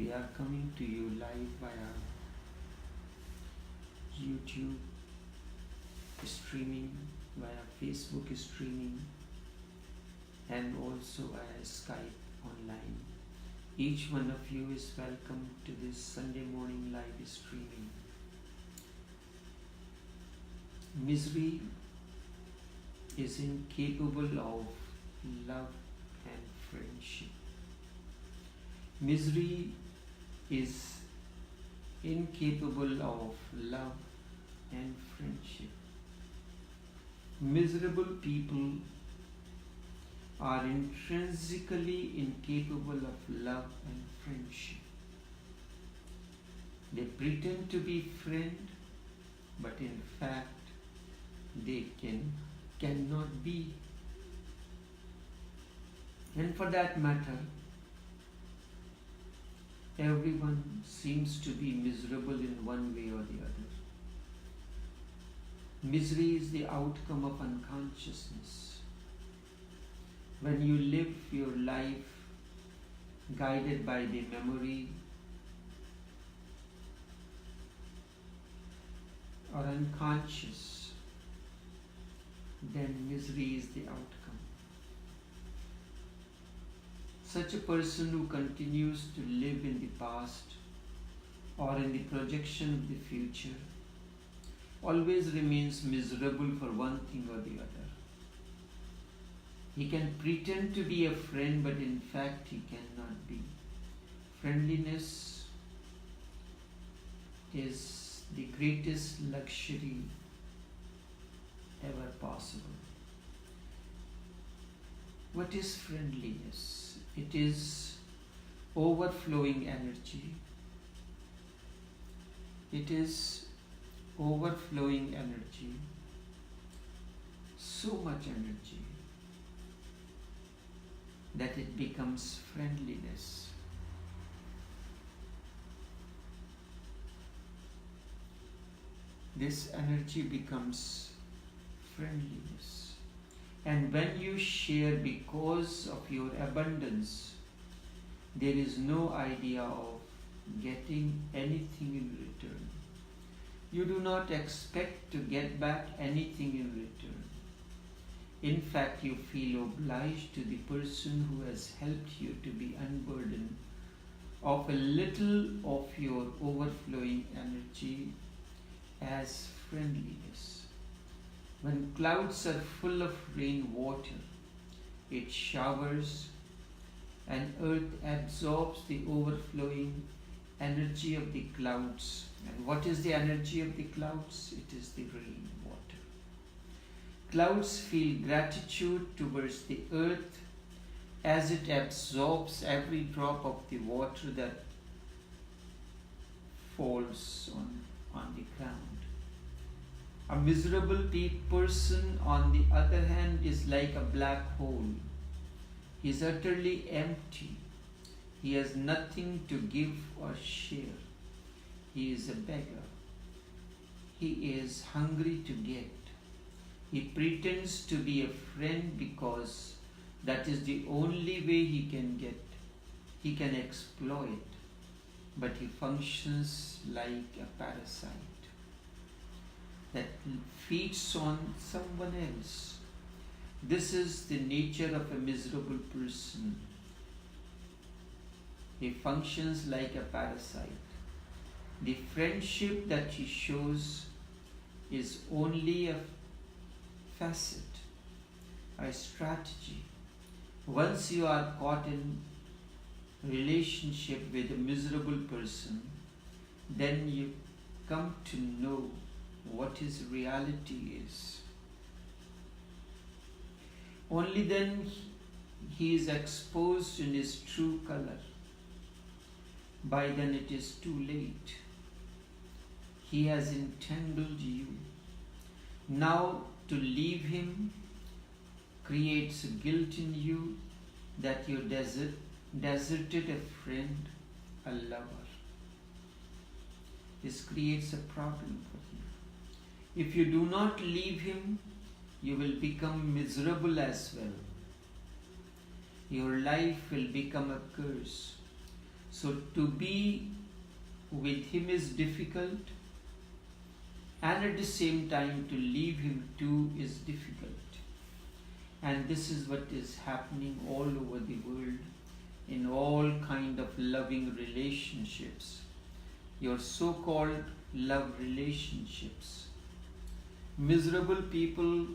we are coming to you live via YouTube streaming, via Facebook streaming, and also via Skype online. Each one of you is welcome to this Sunday morning live streaming. Misery is incapable of love and friendship. Misery is incapable of love and friendship. Miserable people are intrinsically incapable of love and friendship. They pretend to be friend, but in fact they cannot be. And for that matter, everyone seems to be miserable in one way or the other. Misery is the outcome of unconsciousness. When you live your life guided by the memory or unconscious, then misery is the outcome. Such a person who continues to live in the past or in the projection of the future always remains miserable for one thing or the other. He can pretend to be a friend, but in fact he cannot be. Friendliness is the greatest luxury ever possible. What is friendliness? It is overflowing energy. It is overflowing energy, so much energy that it becomes friendliness. This energy becomes friendliness. And when you share because of your abundance, there is no idea of getting anything in return. You do not expect to get back anything in return. In fact, you feel obliged to the person who has helped you to be unburdened of a little of your overflowing energy as friendliness. When clouds are full of rainwater, it showers and earth absorbs the overflowing energy of the clouds. And what is the energy of the clouds? It is the rainwater. Clouds feel gratitude towards the earth as it absorbs every drop of the water that falls on the ground. A miserable person, on the other hand, is like a black hole. He is utterly empty. He has nothing to give or share. He is a beggar. He is hungry to get. He pretends to be a friend because that is the only way he can get. He can exploit, but he functions like a parasite that feeds on someone else. This is the nature of a miserable person. He functions like a parasite. The friendship that he shows is only a facet, a strategy. Once you are caught in relationship with a miserable person, then you come to know what his reality is. Only then he is exposed in his true color. By then it is too late. He has entangled you. Now to leave him creates guilt in you that you deserted a friend, a lover. This creates a problem for you. If you do not leave him, you will become miserable as well. Your life will become a curse. So to be with him is difficult, and at the same time to leave him too is difficult. And this is what is happening all over the world in all kind of loving relationships, your so-called love relationships. Miserable people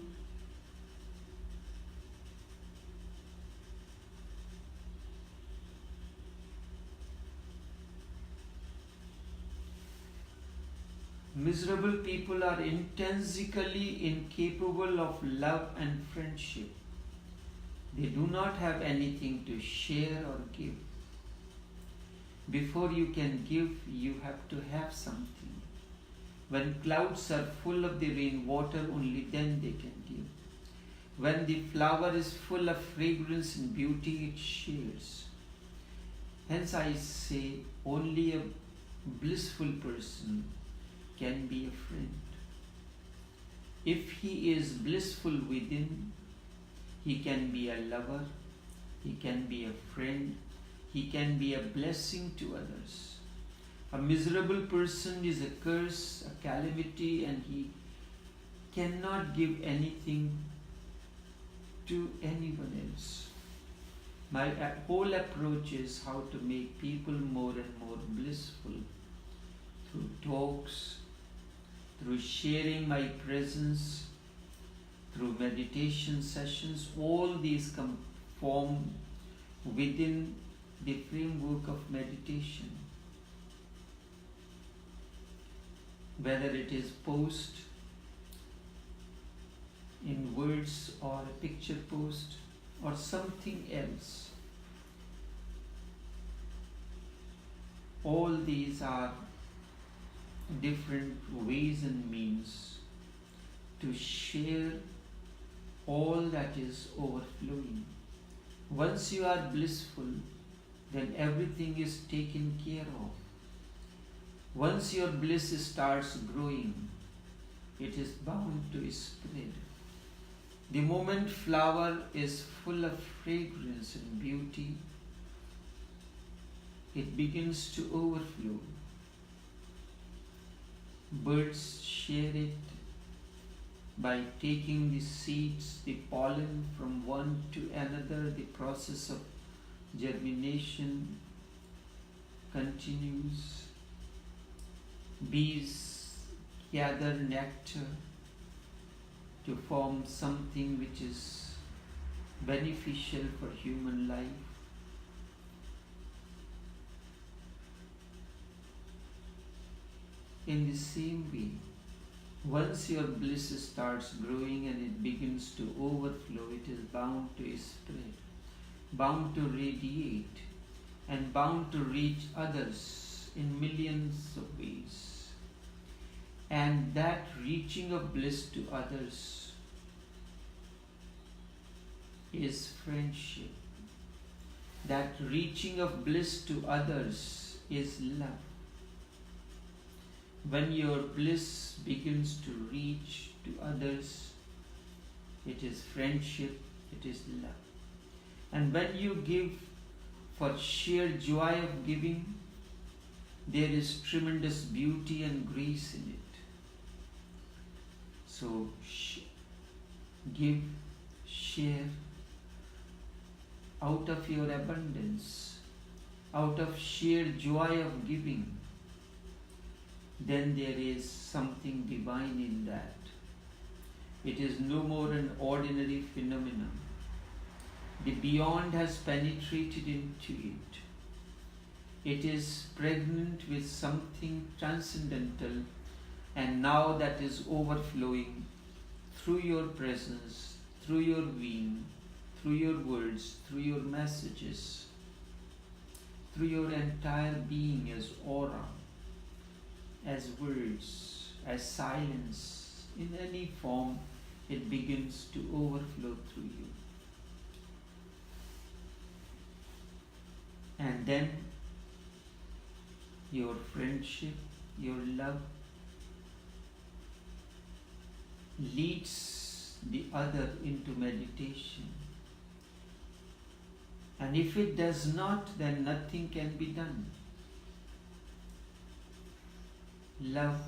are intrinsically incapable of love and friendship. They do not have anything to share or give. Before you can give, you have to have something. When clouds are full of the rainwater, only then they can give. When the flower is full of fragrance and beauty, it shares. Hence I say, only a blissful person can be a friend. If he is blissful within, he can be a lover, he can be a friend, he can be a blessing to others. A miserable person is a curse, a calamity, and he cannot give anything to anyone else. My whole approach is how to make people more and more blissful through talks, through sharing my presence, through meditation sessions. All these form within the framework of meditation. Whether it is post in words or a picture post or something else, all these are different ways and means to share all that is overflowing. Once you are blissful, then everything is taken care of. Once your bliss starts growing, it is bound to spread. The moment flower is full of fragrance and beauty, it begins to overflow. Birds share it by taking the seeds, the pollen from one to another. The process of germination continues. Bees gather nectar to form something which is beneficial for human life. In the same way, once your bliss starts growing and it begins to overflow, it is bound to spread, bound to radiate, and bound to reach others in millions of ways. And that reaching of bliss to others is friendship. That reaching of bliss to others is love. When your bliss begins to reach to others, it is friendship, it is love. And when you give for sheer joy of giving, there is tremendous beauty and grace in it. So give, share out of your abundance, out of sheer joy of giving. Then there is something divine in that. It is no more an ordinary phenomenon. The beyond has penetrated into it. It is pregnant with something transcendental, and now that is overflowing through your presence, through your being, through your words, through your messages, through your entire being as aura, as words, as silence, in any form, it begins to overflow through you. And then your friendship, your love leads the other into meditation. And if it does not, then nothing can be done. Love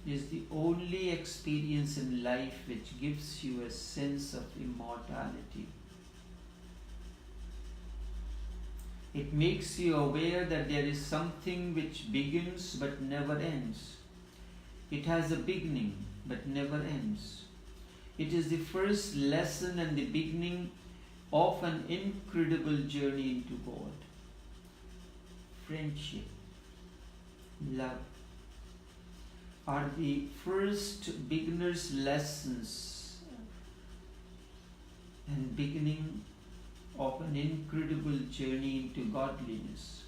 is the only experience in life which gives you a sense of immortality. It makes you aware that there is something which begins but never ends. It has a beginning but never ends. It is the first lesson and the beginning of an incredible journey into God. Friendship, love are the first beginner's lessons and beginning of an incredible journey into godliness.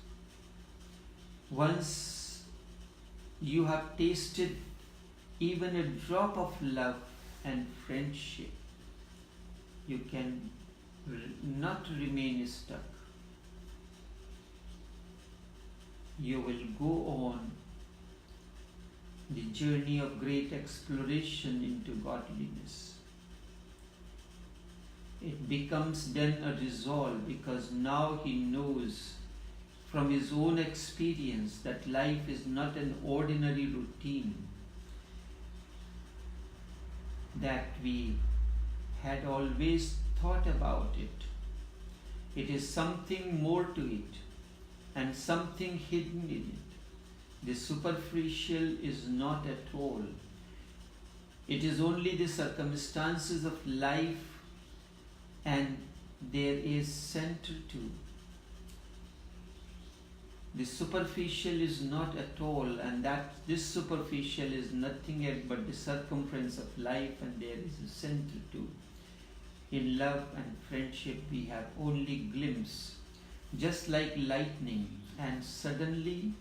Once you have tasted even a drop of love and friendship, you can not remain stuck. You will go on the journey of great exploration into godliness. It becomes then a resolve, because now he knows from his own experience that life is not an ordinary routine that we had always thought about it. It is something more to it, and something hidden in it. The superficial is not at all. It is only the circumstances of life, and there is center too. The superficial is not at all, and that this superficial is nothing else but the circumference of life, and there is a center too. In love and friendship we have only glimpse, just like lightning, and suddenly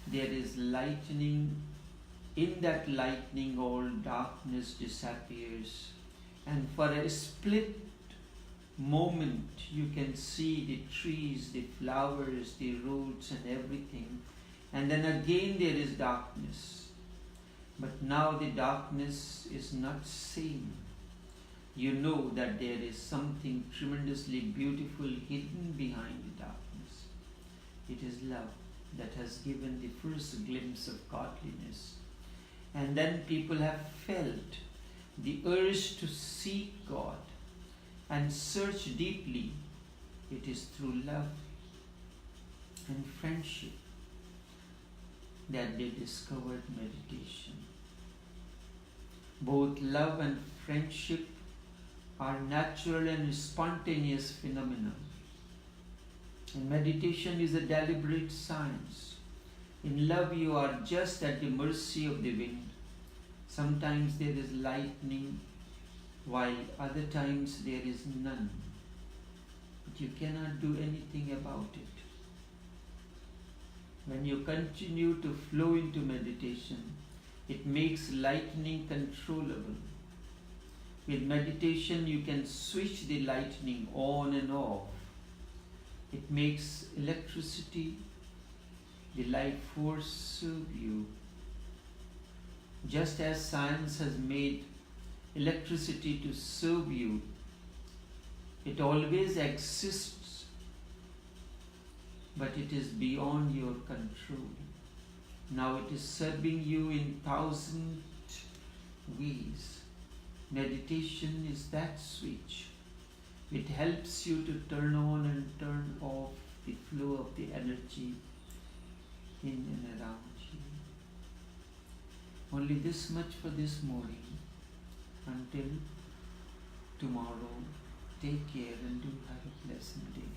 there is lightning. In that lightning all darkness disappears, and for a split moment you can see the trees, the flowers, the roots and everything, and then again there is darkness. But now the darkness is not same. You know that there is something tremendously beautiful hidden behind the darkness. It is love that has given the first glimpse of godliness. And then people have felt the urge to seek God and search deeply. It is through love and friendship that they discovered meditation. Both love and friendship are natural and spontaneous phenomena. And meditation is a deliberate science. In love you are just at the mercy of the wind. Sometimes there is lightning, while other times there is none. But you cannot do anything about it. When you continue to flow into meditation, it makes lightning controllable. With meditation you can switch the lightning on and off. It makes electricity, the life force, serve you. Just as science has made electricity to serve you, it always exists, but it is beyond your control. Now it is serving you in 1,000 ways. Meditation is that switch. It helps you to turn on and turn off the flow of the energy in and around you. Only this much for this morning. Until tomorrow, take care and do have a pleasant day.